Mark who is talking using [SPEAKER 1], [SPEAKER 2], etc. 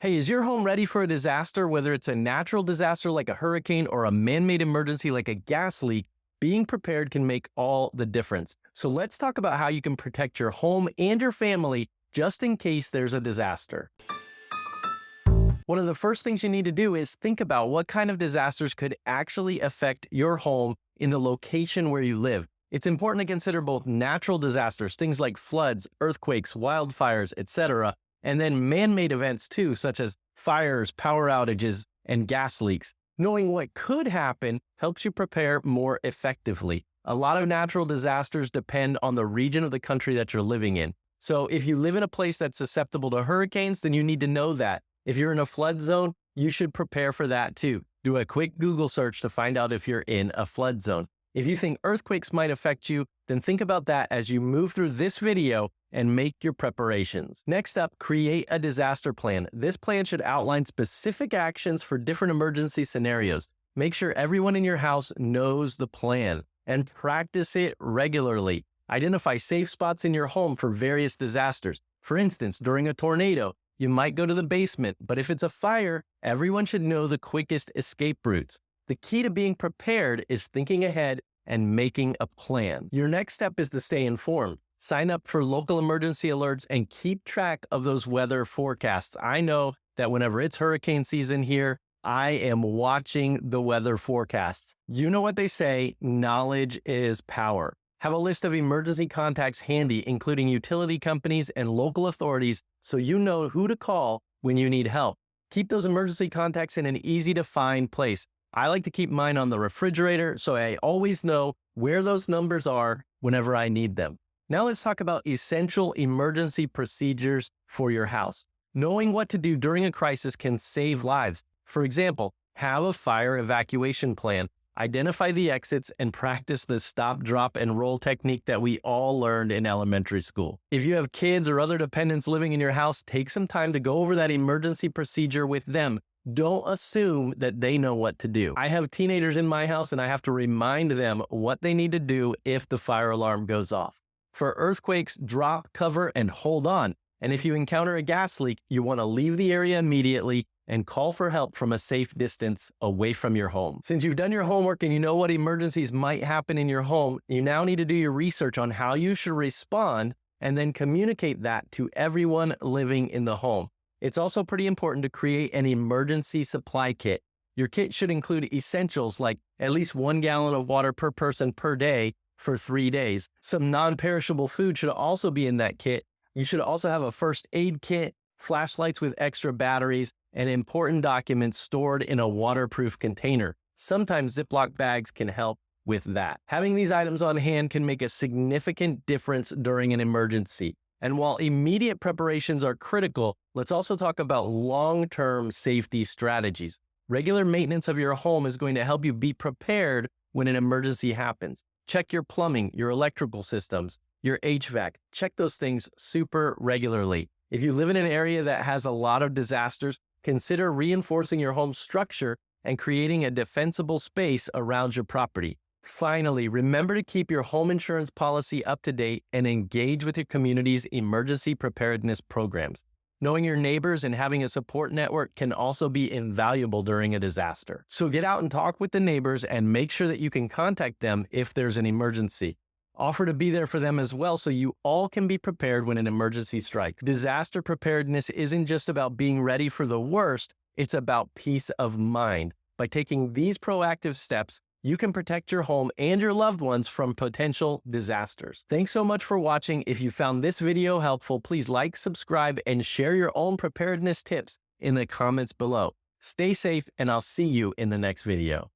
[SPEAKER 1] Hey, is your home ready for a disaster? Whether it's a natural disaster like a hurricane or a man-made emergency like a gas leak, being prepared can make all the difference. So let's talk about how you can protect your home and your family just in case there's a disaster. One of the first things you need to do is think about what kind of disasters could actually affect your home in the location where you live. It's important to consider both natural disasters, things like floods, earthquakes, wildfires, etc., and then man-made events too, such as fires, power outages, and gas leaks. Knowing what could happen helps you prepare more effectively. A lot of natural disasters depend on the region of the country that you're living in. So if you live in a place that's susceptible to hurricanes, then you need to know that. If you're in a flood zone, you should prepare for that too. Do a quick Google search to find out if you're in a flood zone. If you think earthquakes might affect you, then think about that as you move through this video and make your preparations. Next up, create a disaster plan. This plan should outline specific actions for different emergency scenarios. Make sure everyone in your house knows the plan and practice it regularly. Identify safe spots in your home for various disasters. For instance, during a tornado, you might go to the basement, but if it's a fire, everyone should know the quickest escape routes. The key to being prepared is thinking ahead and making a plan. Your next step is to stay informed. Sign up for local emergency alerts and keep track of those weather forecasts. I know that whenever it's hurricane season here, I am watching the weather forecasts. You know what they say, knowledge is power. Have a list of emergency contacts handy, including utility companies and local authorities, so you know who to call when you need help. Keep those emergency contacts in an easy-to-find place. I like to keep mine on the refrigerator, so I always know where those numbers are whenever I need them. Now let's talk about essential emergency procedures for your house. Knowing what to do during a crisis can save lives. For example, have a fire evacuation plan. Identify the exits and practice the stop, drop, and roll technique that we all learned in elementary school. If you have kids or other dependents living in your house, take some time to go over that emergency procedure with them. Don't assume that they know what to do. I have teenagers in my house and I have to remind them what they need to do if the fire alarm goes off. For earthquakes, drop, cover, and hold on. And if you encounter a gas leak, you want to leave the area immediately and call for help from a safe distance away from your home. Since you've done your homework and you know what emergencies might happen in your home, you now need to do your research on how you should respond and then communicate that to everyone living in the home. It's also pretty important to create an emergency supply kit. Your kit should include essentials like at least 1 gallon of water per person per day for 3 days. Some non-perishable food should also be in that kit. You should also have a first aid kit, flashlights with extra batteries, and important documents stored in a waterproof container. Sometimes Ziploc bags can help with that. Having these items on hand can make a significant difference during an emergency. And while immediate preparations are critical, let's also talk about long-term safety strategies. Regular maintenance of your home is going to help you be prepared when an emergency happens. Check your plumbing, your electrical systems, your HVAC. Check those things super regularly. If you live in an area that has a lot of disasters, consider reinforcing your home structure and creating a defensible space around your property. Finally, remember to keep your home insurance policy up to date and engage with your community's emergency preparedness programs. Knowing your neighbors and having a support network can also be invaluable during a disaster. So get out and talk with the neighbors and make sure that you can contact them if there's an emergency. Offer to be there for them as well so you all can be prepared when an emergency strikes. Disaster preparedness isn't just about being ready for the worst, it's about peace of mind. By taking these proactive steps, you can protect your home and your loved ones from potential disasters. Thanks so much for watching. If you found this video helpful, please like, subscribe, and share your own preparedness tips in the comments below. Stay safe, and I'll see you in the next video.